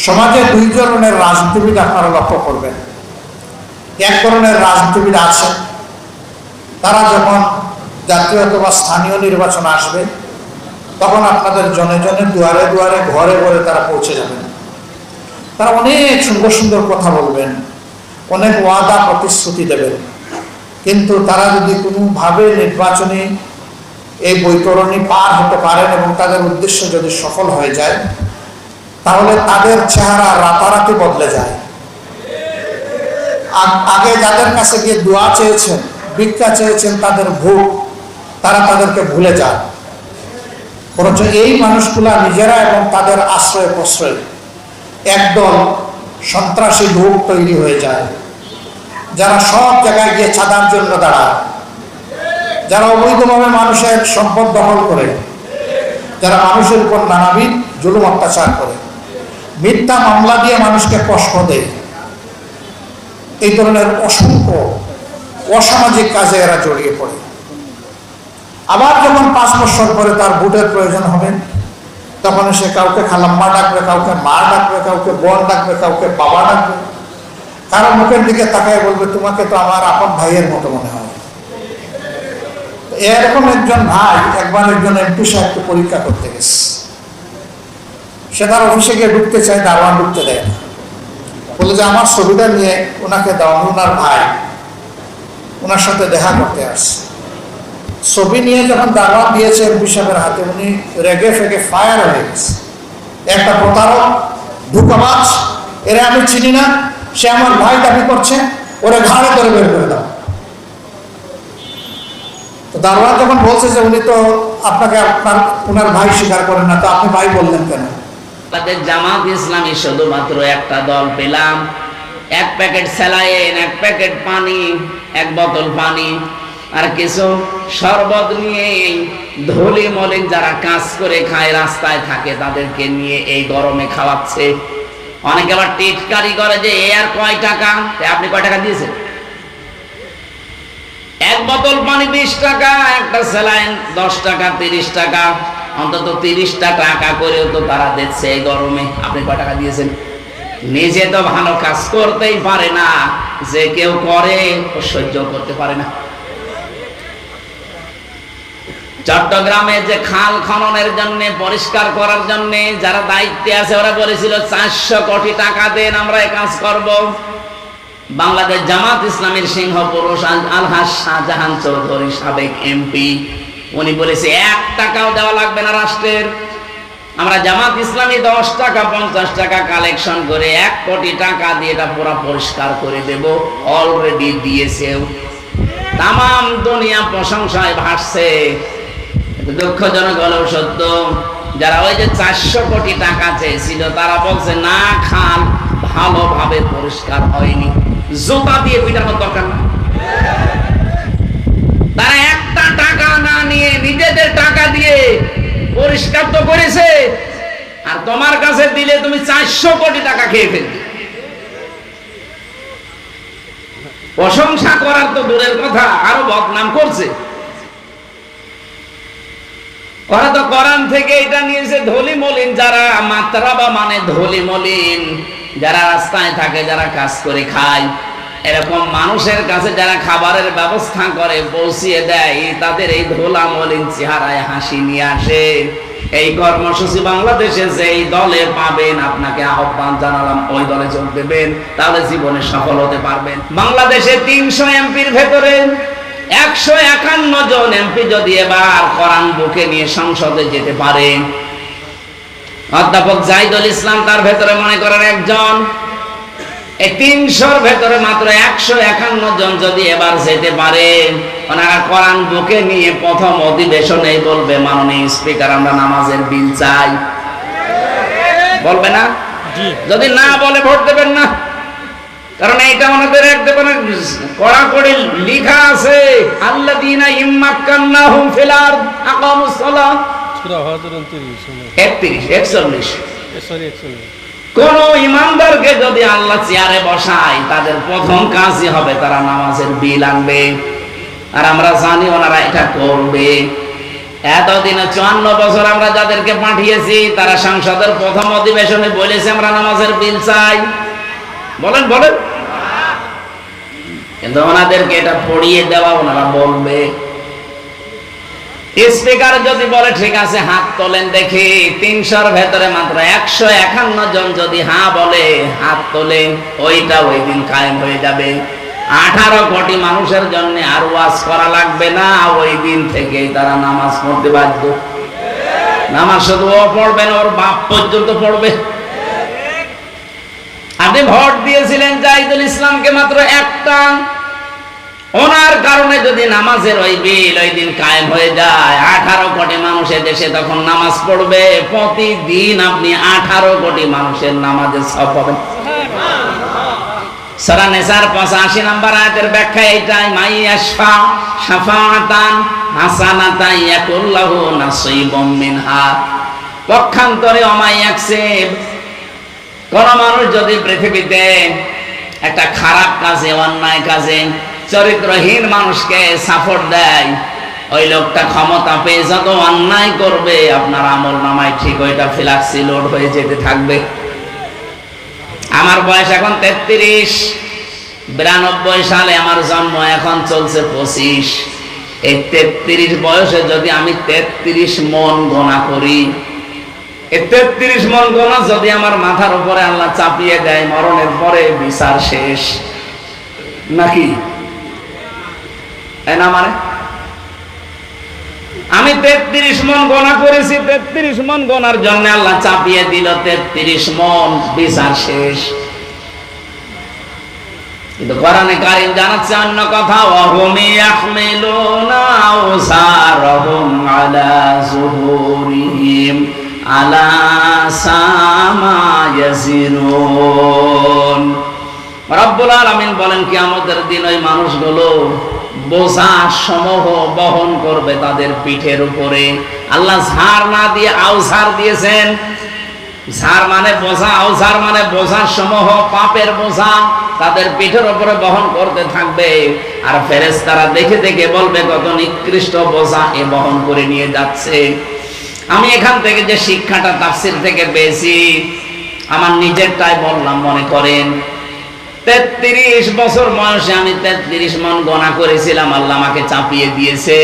সমাজে দুই ধরনের রাজনীতিবিদ আপনারা লক্ষ্য করবেন। এক ধরনের রাজনীতিবিদ আছে, তারা যখন জাতীয় অথবা স্থানীয় নির্বাচন আসবে তখন আপনাদের জনে জনে, দুয়ারে দুয়ারে, ঘরে ঘরে তারা পৌঁছে যাবেন। তারা অনেক সুন্দর সুন্দর কথা বলবেন, অনেক ওয়াদা প্রতিশ্রুতি দেবেন, কিন্তু তারা যদি কোনোভাবে নির্বাচনী এই বৈতরণী পার হতে পারেন এবং তাদের উদ্দেশ্য যদি সফল হয়ে যায়, তাহলে তাদের চেহারা রাতারাতি বদলে যায়। আগে যাদের কাছে গিয়ে দোয়া চেয়েছেন, ভিক্ষা চেয়েছেন, তাদের ভোট, তারা তাদেরকে ভুলে যায়। বরঞ্চ এই মানুষগুলা নিজেরা এবং তাদের আশ্রয় প্রশ্রয় একদল সন্ত্রাসী গ্রুপ তৈরি হয়ে যায়, যারা সব জায়গায় গিয়ে চাঁদার জন্য দাঁড়ায়, যারা অবৈধভাবে মানুষের সম্পদ দখল করে, যারা মানুষের উপর নানাবিধ জুলুম অত্যাচার করে, মিথ্যা মামলা দিয়ে মানুষকে কষ্ট দেয়। এই ধরনের অসংখ্য অসামাজিক কাজে এরা জড়িয়ে পড়ে। আবার যখন 5 বছর পরে তার ভোটের প্রয়োজন হবে, তখন সে কাউকে খালাম্মা ডাকবে, কাউকে মা ডাকবে, কাউকে বোন ডাকবে, কাউকে বাবা ডাকবে। কারো মুখের দিকে তাকায় বলবে, তোমাকে তো আমার আপন ভাইয়ের মতো মনে হয়। এরকম একজন ভাই একবার একজন এমপি সাহেবকে পরীক্ষা করতে গেছে। সে তার অফিসে গিয়ে ঢুকতে চায়, দারোয়ান ঢুকতে দেয় না। বলে যে আমার ছবিটা নিয়ে ওনাকে দাও, ওনার ভাই ওনার সাথে দেখা করতে আসছে। ছবি নিয়ে যখন দারোয়ান দিয়েছে এমপি সাহেবের হাতে, উনি রেগে ফেগে ফায়ার হয়ে গেছে। একটা প্রতারক, ধোঁকাবাজ, এরা আমি চিনি না, সে আমার ভাই দাবি করছে, ওরে ঘাড়ে ধরে বের করে দাও। তো দারোয়ান যখন বলছে যে উনি তো আপনাকে ওনার ভাই স্বীকার করেন না, তো আপনি ভাই বললেন কেন? তাদের জামাত ইসলামী শুধুমাত্র একটা দল পেলাম, 1 প্যাকেট স্যালাইন, 1 প্যাকেট পানি, 1 বোতল পানি আর কিছু শরবত নিয়ে ধুলি মলিন যারা কাজ করে খায়, রাস্তায় থাকে, তাদেরকে নিয়ে এই গরমে খাওয়াচ্ছে। অনেকে আবার টিটকারি করে যে এ আর কয় টাকা, আপনি কয় টাকা দিয়েছেন? 1 বোতল পানি 20 টাকা, একটা স্যালাইন 10 টাকা, 30 টাকা, অন্তত 30টা টাকা করেও তো তারা দিচ্ছে এই গরমে। আপনি কয় টাকা দিয়েছেন? নিজে তো ভালো কাজ করতেই পারে না, যে কেউ করে ও সহ্য করতে পারে না। চট্টগ্রামে যে খাল খননের জন্য, পরিষ্কার করার জন্য যারা দায়িত্বে আছে, ওরা বলেছিল 400 কোটি টাকা দেন, আমরা এই কাজ করব। বাংলাদেশ জামাত ইসলামের সিংহ পুরুষ আলহাজ শাহজাহান চৌধুরী, সাবেক এমপি, উনি বলেছে 1 টাকাও দেওয়া লাগবে না রাষ্ট্রের। আমরা জামাত ইসলামী 10 টাকা 50 টাকা কালেকশন করে 1 কোটি টাকা দিয়ে এটা পুরো পরিষ্কার করে দেব। অলরেডি দিয়েছেও। তামাম দুনিয়া প্রশংসায় ভাসছে। দুঃখজনক হলেও সত্য, যারা ওই যে 400 কোটি টাকা চেয়েছিল, তারা বলছে না, খাল ভালোভাবে পরিষ্কার হয়নি, জুতা দিয়ে পিটানোর দরকার না। তারা একটা টাকা না নিয়ে নিজেদের টাকা দিয়ে পরিষ্কার তো করেছে, আর তোমার কাছে দিলে তুমি 400 কোটি টাকা খেয়ে ফেলবে। প্রশংসা করার তো দূরের কথা, আরো বদনাম করছে। ওরা তো কোরআন থেকে এটা নিয়েছে, ধলি মলিন যারা, মাত্রা বা মানে ধলি মলিন যারা রাস্তায় থাকে, যারা কাজ করে খায়, এরকম মানুষের কাছে যারা খাবারের ব্যবস্থা করে পৌঁছিয়ে দেয়, তাদের এই ধোলা মলিন চেহারায় হাসি নিয়ে আসে। এই কর্মসূচি বাংলাদেশে যেই দলে পাবেন, আপনাকে আহ্বান জানালাম ওই দলে যোগ দেবেন, তাহলে জীবনে সফল হতে পারবেন। বাংলাদেশে 300 এমপির ভেতরে 151 জন এমপি যদি এবার কোরআন বুকে নিয়ে সংসদে যেতে পারে, অধ্যাপক জাহিদুল ইসলাম তার ভেতরে মনে করেন একজন, এই 300-র ভেতরে মাত্র 151 জন যদি এবার যেতে পারে, ওনারা কোরআন বুকে নিয়ে প্রথম অধিবেশনেই বলবে, মাননীয় স্পিকার, আমরা নামাজের বিল চাই। বলবে না? যদি না বলে ভোট দেবেন না, কারণ এইটা ওনাদের একদম কড়াকড়ি লেখা আছে, আল্লাযীনা ইম্মাক্কান্নাহুম ফিল আরদ আকামুস সালাত, সূরা হজর 41 কোন ইমানদারকে যদি আল্লাহ চেয়ারে বসায়, তাদের প্রথম কাজই হবে তারা নামাজের বিল আনবে। আর আমরা জানি ওনারা এটা করবে। এতদিন 54 বছর আমরা যাদেরকে পাঠিয়েছি তারা সংসদের প্রথম অধিবেশনে বলেছে আমরা নামাজের বিল চাই। বলেন বলেন, কিন্তু ওনাদেরকে এটা পড়িয়ে দেওয়া ওনারা বলবে। স্পিকার যদি বলে ঠিক আছে হাত তোলেন দেখি, 300-র ভেতরে মাত্র 151 জন যদি হ্যাঁ বলে হাত তোলে, ওইটা ওই দিন কায়েম হয়ে যাবে। 18 কোটি মানুষের জন্য আর ওয়াজ করা লাগবে না, ওই দিন থেকে তারা নামাজ পড়তে বাধ্য। নামাজ শুধু ও পড়বে না, ওর বাপ পর্যন্ত পড়বে। আপনি ভোট দিয়েছিলেন জাহিদুল ইসলামকে মাত্র একটা, ওনার কারণে যদি নামাজের ওই বিল ওই দিন কায়েম হয়ে যায়, 18 কোটি মানুষের দেশে তখন নামাজ পড়বে। প্রতিদিন আপনি 18 কোটি মানুষের নামাজের সওয়াব পাবেন। সূরা নিসার 85 নম্বর আয়াতের ব্যাখ্যা এইটাই, মাইয়াশফা শাফাআতান হাসানাতান ইয়াকুল্লাহু নাসীবুম মিনহা। পক্ষান্তরে অমাইয়াকসিব, কোন মানুষ যদি পৃথিবীতে একটা খারাপ কাজে অন্যায় কাজে চরিত্রহীন মানুষকে সাপোর্ট দেয়, ওই লোকটা ক্ষমতা পেয়ে যত অন্যায় করবে আপনার আমল নামায় ঠিক ওইটা ফ্লাক্সি লোড হয়ে যেতে থাকবে। আমার বয়স এখন 33, 92 সালে আমার জন্ম, এখন চলছে 25। এই 33 বয়সে যদি আমি 33 মন গোনা করি, এই 33 মন গোনা যদি আমার মাথার উপরে আল্লাহ চাপিয়ে দেয়, মরণের পরে বিচার শেষ নাকি? তাই না? মানে আমি 33 মন গোনা করেছি, 33 মন গোনার জন্য আল্লাহ চাপিয়ে দিল 33 মন, বিচার শেষ। কিন্তু কোরআনে কারীম জানাচ্ছে অন্য কথা, ওয়াহুম ইয়াহমিলুনা আওসারহুম আলা যুহুরিহিম আলা সামা ইয়াজিরুন। রব্বুল আলামিন বলেন কিয়ামতের দিন ওই মানুষগুলো বোঝা সমূহ বহন করবে তাদের পিঠের উপরে। আল্লাহ ঝাড় না দিয়ে আওসার দিয়েছেন। ঝাড় মানে বোঝা, আওসার মানে বোঝা সমূহ, পাপের বোঝা তাদের পিঠের উপরে বহন করতে থাকবে। আর ফেরেশতারা দেখে দেখে বলবে কত নিকৃষ্ট বোঝা এ বহন করে নিয়ে যাচ্ছে। আমি এখান থেকে যে শিক্ষাটা তাফসীর থেকে পেয়েছি, আমার নিজেরটাই বললাম। মনে করেন 33 বছর বয়সে আমি 33 মন গোনা করেছিলাম, আল্লাহ আমাকে চাপিয়ে দিয়েছে।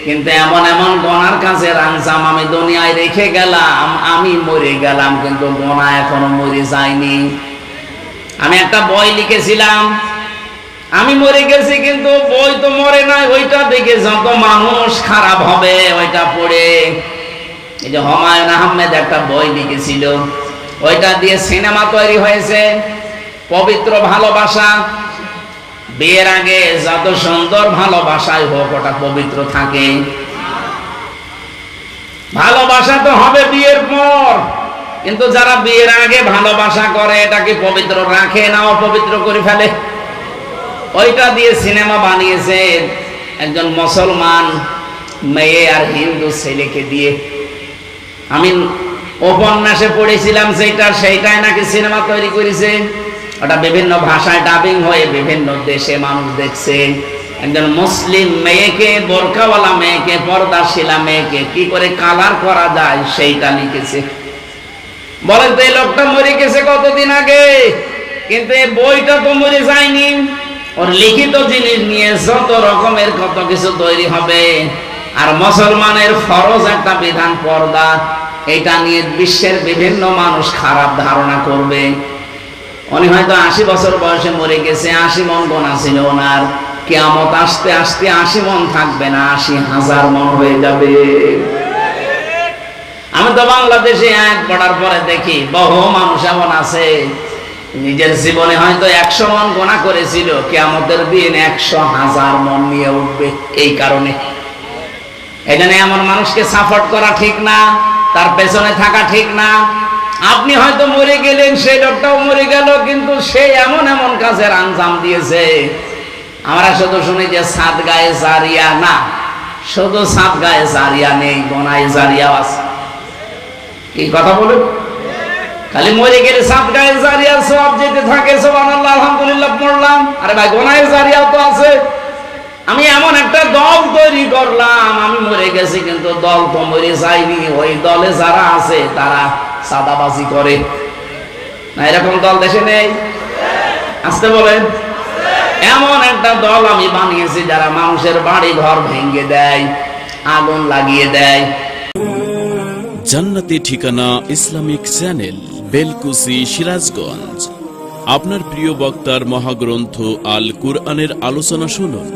কিন্তু এমন এমন গোনার কাছে আনসাম আমি দুনিয়ায় রেখে গেলাম, আমি মরে গেলাম কিন্তু গোনা এখনো মরে যায়নি। আমি একটা বই লিখেছিলাম, আমি মরে গেছি কিন্তু বই তো মরে নাই, ওইটা দেখে যত মানুষ খারাপ হবে ওইটা পড়ে। এই যে হুমায়ুন আহমেদ একটা বই লিখেছিল, ওইটা দিয়ে সিনেমা তৈরি হয়েছে, পবিত্র ভালোবাসা। বিয়ের আগে যত সুন্দর ভালোবাসাই হোক ওটা পবিত্র থাকে, ভালোবাসা তো হবে বিয়ের পর। কিন্তু যারা বিয়ের আগে ভালোবাসা করে এটাকে পবিত্র রাখে না, অপবিত্র করে ফেলে। ওইটা দিয়ে সিনেমা বানিয়েছে একজন মুসলমান মেয়ে আর হিন্দু ছেলেকে দিয়ে। আমি উপন্যাসে পড়েছিলাম সেইটাই নাকি সিনেমা তৈরি করেছে। ওটা বিভিন্ন ভাষায় ডাবিং হয়ে বিভিন্ন দেশে মানুষ দেখছে। একজন মুসলিম মেয়েকে, বোরকাওয়ালা মেয়েকে, পর্দাশীলা মেয়েকে কি করে কালার করা যায় সেইটা লিখেছে। বলেন তো এই লোকটা মরে গেছে কতদিন আগে, কিন্তু এই বইটা তো মরে যায়নি। ওর লিখিত জিনিস নিয়ে যত রকমের কত কিছু তৈরি হবে। আর মুসলমানের ফরজ একটা বিধান পর্দা, এটা নিয়ে বিশ্বের বিভিন্ন মানুষ খারাপ ধারণা করবে। উনি হয়তো 80 বছর বয়সে মরে গেছে, 80 মন গোনা ছিল ওনার। কিয়ামত আসতে আসতে 80 মন থাকবে না, 80,000 মন হয়ে যাবে। আমি তো বাংলাদেশে এক পড়ার পরে দেখি বহু মানুষ এমন আছে নিজের জীবনে হয়তো 100 মন গোনা করেছিল, কিয়ামতের দিন 100,000 মন নিয়ে উঠবে। এই কারণে এখানে এমন মানুষকে সাপোর্ট করা ঠিক না, তার পেছনে থাকা ঠিক না। আপনি হয়তো মরে গেলেন, সেই লোকটাও মরে গেল, কিন্তু সে এমন এমন কাজের আঞ্জাম দিয়েছে। আমরা শুধু শুনি যে সাদগায়ে জারিয়া, না, শুধু সাদগায়ে জারিয়া নেই, গোনায়ে জারিয়া আছে। কি কথা বলুন? খালি মরে গেলে সাদগায়ে জারিয়া সওয়াব যেতে থাকে, সুবহানাল্লাহ আলহামদুলিল্লাহ পড়লাম। আরে ভাই গোনায়ে জারিয়াও তো আছে। আমি এমন একটা দল তৈরি করলাম, আমি মরে গেছি কিন্তু দল তো মরে যায়নি। ওই দলে যারা আছে তারা সাদাবাজি করে না, এরকম দল দেশে নেই? আসতে বলেন। এমন একটা দল আমি বানিয়েছি যারা মানুষের বাড়ি ঘর ভেঙে দেয়, আগুন লাগিয়ে দেয়। জান্নাতি ঠিকানা ইসলামিক চ্যানেল, বেলকুসি, সিরাজগঞ্জ। আপনার প্রিয় বক্তার মহাগ্রন্থ আল কুরআনের আলোচনা শুনুন।